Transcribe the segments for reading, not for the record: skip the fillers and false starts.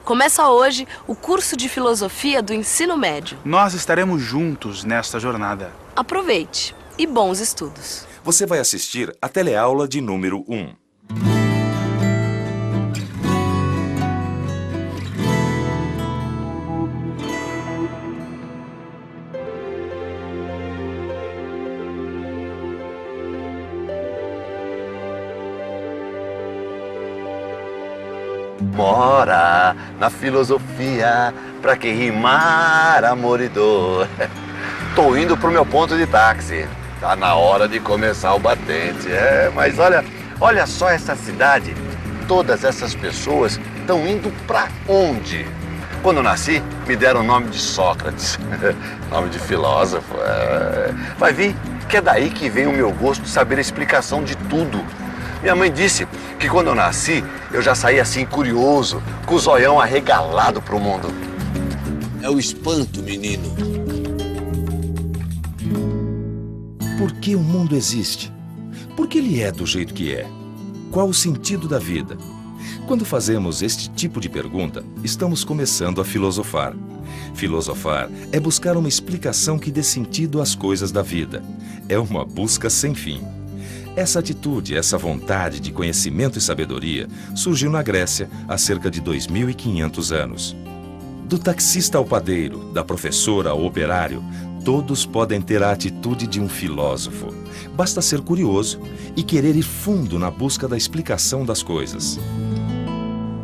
Começa hoje o curso de filosofia do ensino médio. Nós estaremos juntos nesta jornada. Aproveite e bons estudos. Você vai assistir a teleaula de número 1. Mora na filosofia, pra que rimar amor e dor. Tô indo pro meu ponto de táxi. Tá na hora de começar o batente. Mas olha só essa cidade. Todas essas pessoas estão indo pra onde? Quando eu nasci, me deram o nome de Sócrates. Nome de filósofo. Vai vir que é daí que vem o meu gosto de saber a explicação de tudo. Minha mãe disse que quando eu nasci, eu já saí assim curioso, com o zoião arregalado pro mundo. É o espanto, menino. Por que o mundo existe? Por que ele é do jeito que é? Qual o sentido da vida? Quando fazemos este tipo de pergunta, estamos começando a filosofar. Filosofar é buscar uma explicação que dê sentido às coisas da vida. É uma busca sem fim. Essa atitude, essa vontade de conhecimento e sabedoria surgiu na Grécia há cerca de 2.500 anos. Do taxista ao padeiro, da professora ao operário, todos podem ter a atitude de um filósofo. Basta ser curioso e querer ir fundo na busca da explicação das coisas.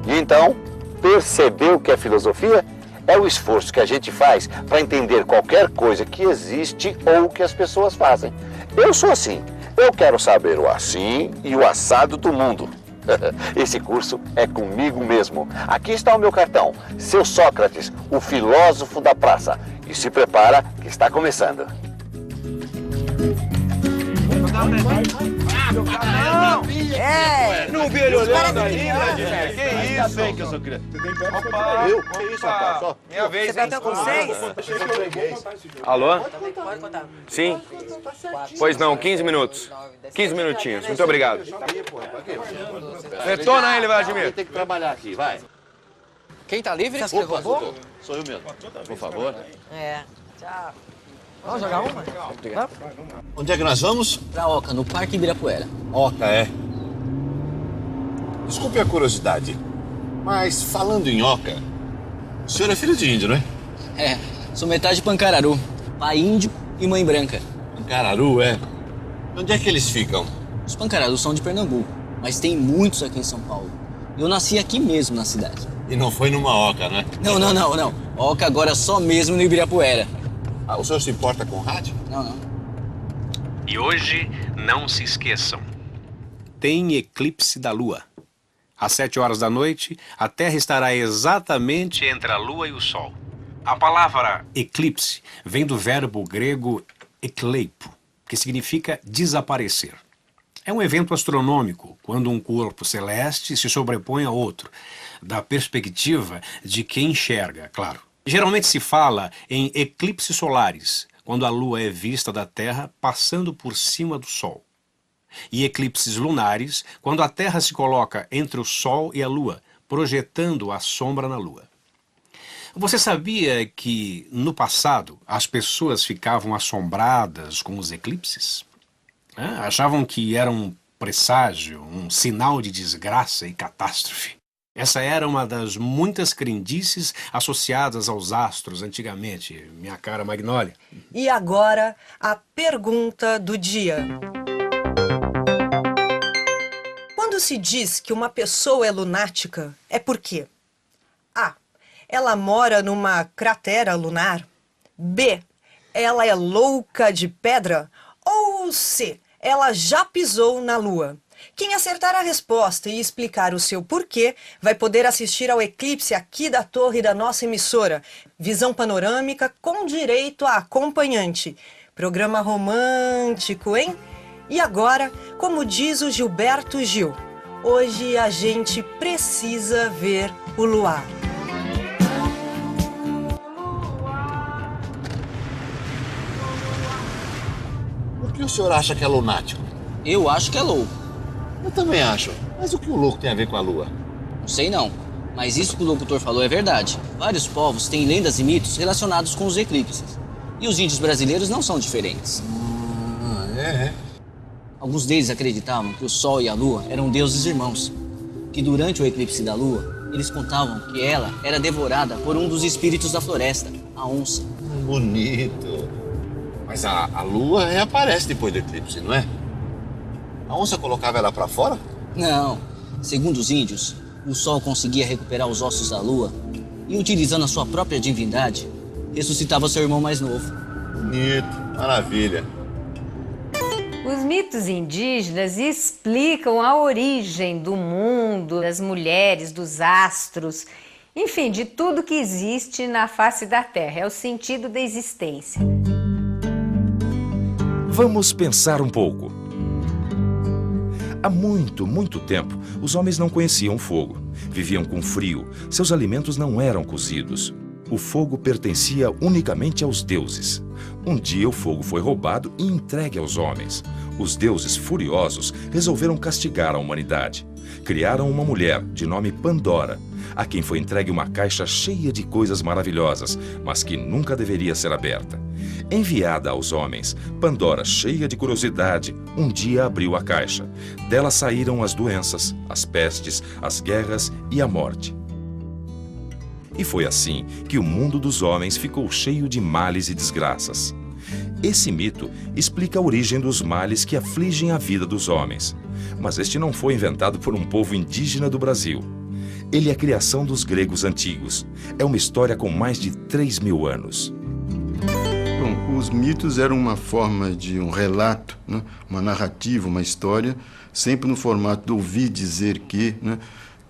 E então, perceber o que é filosofia? É o esforço que a gente faz para entender qualquer coisa que existe ou que as pessoas fazem. Eu sou assim. Eu quero saber o assim e o assado do mundo. Esse curso é comigo mesmo. Aqui está o meu cartão. Seu Sócrates, o filósofo da praça. E se prepara que está começando. Não vi ele olhando aí, Vladimir. Que isso? Ainda bem que eu sou criança. Opa, eu? Que isso, rapaz? Só. Minha vez. Você tá com 6? Alô? Pode contar. Sim? Pois não, 15 minutos. 15 minutinhos. Muito obrigado. Retona ele, Vladimir. Tem que trabalhar aqui, vai. Quem tá livre? Você Opa, doutor. Sou eu mesmo. Por favor. Tchau. Vamos jogar uma? Vamos? Onde é que nós vamos? Pra Oca, no Parque Ibirapuera. Oca, é. Desculpe a curiosidade, mas falando em Oca, o senhor é filho de índio, não é? Sou metade pancararu. Pai índio e mãe branca. Pancararu, é. Onde é que eles ficam? Os pancararus são de Pernambuco, mas tem muitos aqui em São Paulo. Eu nasci aqui mesmo na cidade. E não foi numa Oca, né? Não. Oca agora só mesmo no Ibirapuera. Ah, o senhor se importa com rádio? Não. E hoje, não se esqueçam, tem eclipse da Lua. Às 7 horas da noite, a Terra estará exatamente entre a Lua e o Sol. A palavra eclipse vem do verbo grego ekleipo, que significa desaparecer. É um evento astronômico, quando um corpo celeste se sobrepõe a outro, da perspectiva de quem enxerga, claro. Geralmente se fala em eclipses solares, quando a Lua é vista da Terra passando por cima do Sol. E eclipses lunares, quando a Terra se coloca entre o Sol e a Lua, projetando a sombra na Lua. Você sabia que, no passado, as pessoas ficavam assombradas com os eclipses? Achavam que era um presságio, um sinal de desgraça e catástrofe. Essa era uma das muitas crendices associadas aos astros antigamente, minha cara Magnólia. E agora, a pergunta do dia. Quando se diz que uma pessoa é lunática, é por quê? A. Ela mora numa cratera lunar. B. Ela é louca de pedra. Ou C. Ela já pisou na Lua. Quem acertar a resposta e explicar o seu porquê vai poder assistir ao eclipse aqui da torre da nossa emissora. Visão panorâmica com direito a acompanhante. Programa romântico, hein? E agora, como diz o Gilberto Gil, hoje a gente precisa ver o luar. que o senhor acha que é lunático? Eu acho que é louco. Eu também acho. Mas o que o louco tem a ver com a lua? Não sei não, mas isso que o locutor falou é verdade. Vários povos têm lendas e mitos relacionados com os eclipses. E os índios brasileiros não são diferentes. É. Alguns deles acreditavam que o Sol e a Lua eram deuses irmãos. Que durante o eclipse da Lua, eles contavam que ela era devorada por um dos espíritos da floresta, a onça. Bonito. Mas a lua reaparece depois do eclipse, não é? A onça colocava ela pra fora? Não. Segundo os índios, o Sol conseguia recuperar os ossos da Lua e, utilizando a sua própria divindade, ressuscitava seu irmão mais novo. Bonito. Maravilha. Os mitos indígenas explicam a origem do mundo, das mulheres, dos astros, enfim, de tudo que existe na face da Terra. É o sentido da existência. Vamos pensar um pouco. Há muito, muito tempo, os homens não conheciam fogo. Viviam com frio, seus alimentos não eram cozidos. O fogo pertencia unicamente aos deuses. Um dia o fogo foi roubado e entregue aos homens. Os deuses, furiosos, resolveram castigar a humanidade. Criaram uma mulher, de nome Pandora, a quem foi entregue uma caixa cheia de coisas maravilhosas, mas que nunca deveria ser aberta. Enviada aos homens, Pandora, cheia de curiosidade, um dia abriu a caixa. Dela saíram as doenças, as pestes, as guerras e a morte. E foi assim que o mundo dos homens ficou cheio de males e desgraças. Esse mito explica a origem dos males que afligem a vida dos homens. Mas este não foi inventado por um povo indígena do Brasil. Ele é a criação dos gregos antigos. É uma história com mais de 3.000 anos. Bom, os mitos eram uma forma de um relato, né? Uma narrativa, uma história, sempre no formato do ouvir dizer que, né?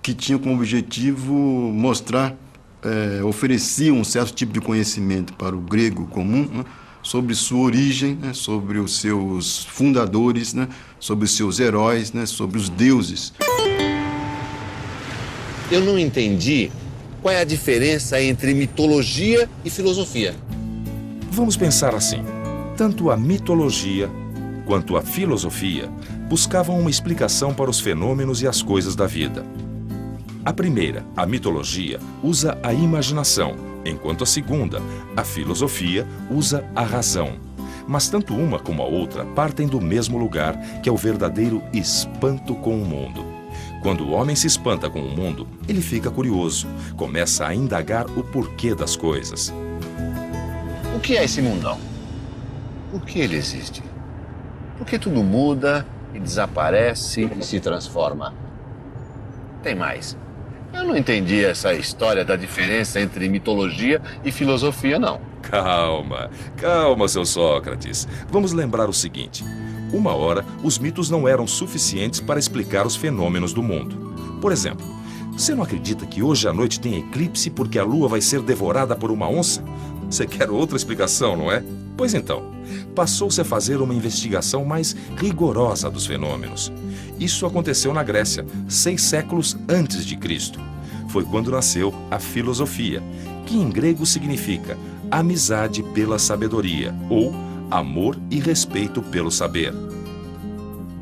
Que tinha como objetivo mostrar, oferecia um certo tipo de conhecimento para o grego comum, né? Sobre sua origem, né? Sobre os seus fundadores, né? Sobre os seus heróis, né? Sobre os deuses. Eu não entendi qual é a diferença entre mitologia e filosofia. Vamos pensar assim. Tanto a mitologia quanto a filosofia buscavam uma explicação para os fenômenos e as coisas da vida. A primeira, a mitologia, usa a imaginação, enquanto a segunda, a filosofia, usa a razão. Mas tanto uma como a outra partem do mesmo lugar, que é o verdadeiro espanto com o mundo. Quando o homem se espanta com o mundo, ele fica curioso, começa a indagar o porquê das coisas. O que é esse mundão? Por que ele existe? Por que tudo muda e desaparece e se transforma? Tem mais. Eu não entendi essa história da diferença entre mitologia e filosofia, não. Calma, calma, seu Sócrates. Vamos lembrar o seguinte. Uma hora, os mitos não eram suficientes para explicar os fenômenos do mundo. Por exemplo, você não acredita que hoje à noite tem eclipse porque a lua vai ser devorada por uma onça? Você quer outra explicação, não é? Pois então, passou-se a fazer uma investigação mais rigorosa dos fenômenos. Isso aconteceu na Grécia, 6 séculos antes de Cristo. Foi quando nasceu a filosofia, que em grego significa amizade pela sabedoria, ou amor e respeito pelo saber.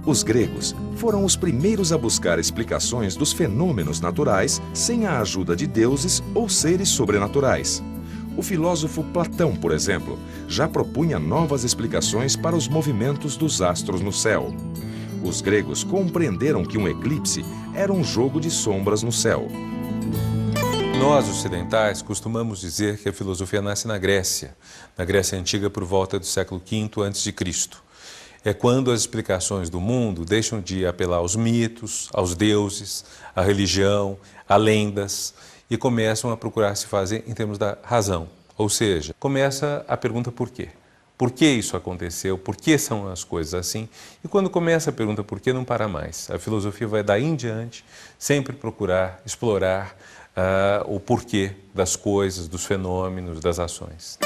Os gregos foram os primeiros a buscar explicações dos fenômenos naturais sem a ajuda de deuses ou seres sobrenaturais. O filósofo Platão, por exemplo, já propunha novas explicações para os movimentos dos astros no céu. Os gregos compreenderam que um eclipse era um jogo de sombras no céu. Nós, ocidentais, costumamos dizer que a filosofia nasce na Grécia Antiga por volta do século V a.C. É quando as explicações do mundo deixam de apelar aos mitos, aos deuses, à religião, a lendas, e começam a procurar se fazer em termos da razão. Ou seja, começa a pergunta por quê? Por que isso aconteceu? Por que são as coisas assim? E quando começa a pergunta por quê, não para mais. A filosofia vai daí em diante sempre procurar explorar o porquê das coisas, dos fenômenos, das ações.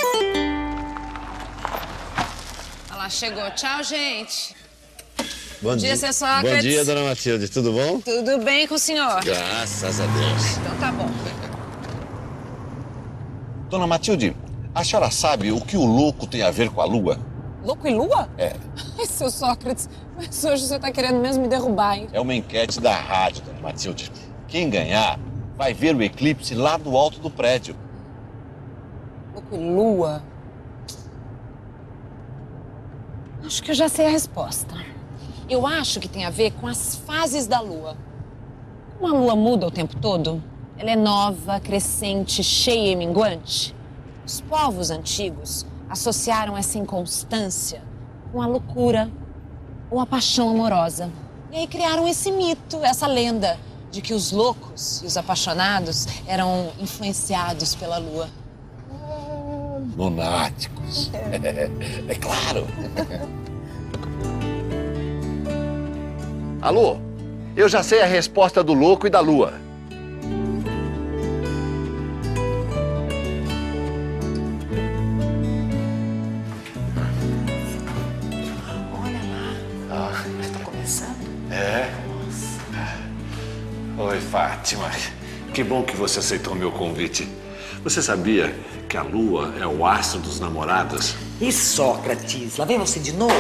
Ela chegou. Tchau, gente. Bom dia, seu Sócrates. Bom dia, dona Matilde. Tudo bom? Tudo bem com o senhor? Graças a Deus. Então tá bom. Dona Matilde, a senhora sabe o que o louco tem a ver com a lua? Louco e lua? É. Ai, seu Sócrates, mas hoje você tá querendo mesmo me derrubar, hein? É uma enquete da rádio, dona Matilde. Quem ganhar vai ver o eclipse lá do alto do prédio. Louco e lua. Acho que eu já sei a resposta. Eu acho que tem a ver com as fases da lua. Como a lua muda o tempo todo, ela é nova, crescente, cheia e minguante. Os povos antigos associaram essa inconstância com a loucura ou a paixão amorosa. E aí criaram esse mito, essa lenda, de que os loucos e os apaixonados eram influenciados pela lua. Lunáticos. É claro. Alô, eu já sei a resposta do louco e da lua. Está começando? É? Oi, Fátima. Que bom que você aceitou meu convite. Você sabia que a lua é o astro dos namorados? E Sócrates, lá vem você de novo?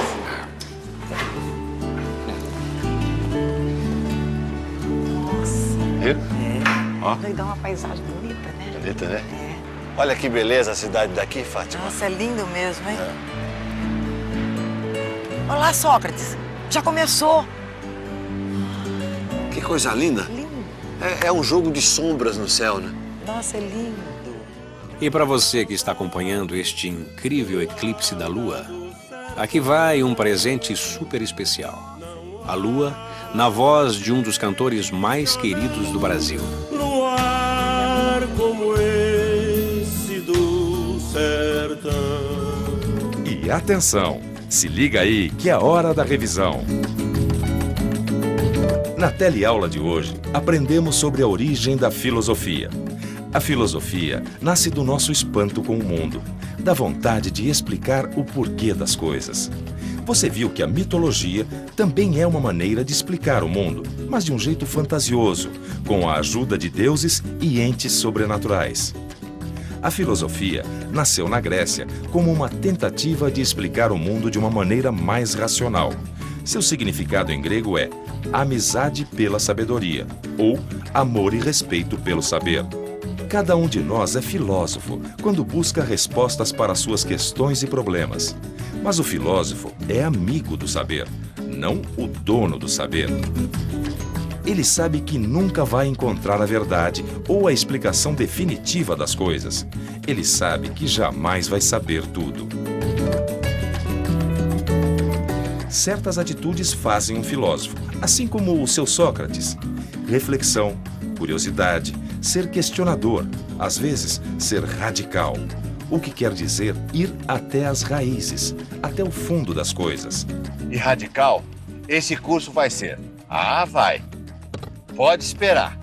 Viu? Ó. Vai dar uma paisagem bonita, né? Bonita, né? Olha que beleza a cidade daqui, Fátima. Nossa, é lindo mesmo, hein? Olá, Sócrates. Já começou. Que coisa linda. Lindo. É um jogo de sombras no céu, né? Nossa, é lindo. E para você que está acompanhando este incrível eclipse da Lua, aqui vai um presente super especial. A Lua, na voz de um dos cantores mais queridos do Brasil. Luar como esse do sertão. E atenção, se liga aí que é hora da revisão. Na teleaula de hoje, aprendemos sobre a origem da filosofia. A filosofia nasce do nosso espanto com o mundo, da vontade de explicar o porquê das coisas. Você viu que a mitologia também é uma maneira de explicar o mundo, mas de um jeito fantasioso, com a ajuda de deuses e entes sobrenaturais. A filosofia nasceu na Grécia como uma tentativa de explicar o mundo de uma maneira mais racional. Seu significado em grego é amizade pela sabedoria, ou amor e respeito pelo saber. Cada um de nós é filósofo quando busca respostas para suas questões e problemas. Mas o filósofo é amigo do saber, não o dono do saber. Ele sabe que nunca vai encontrar a verdade ou a explicação definitiva das coisas. Ele sabe que jamais vai saber tudo. Certas atitudes fazem um filósofo, assim como o seu Sócrates. Reflexão, curiosidade, ser questionador, às vezes ser radical. O que quer dizer ir até as raízes, até o fundo das coisas. E radical, esse curso vai ser. Ah, vai. Pode esperar.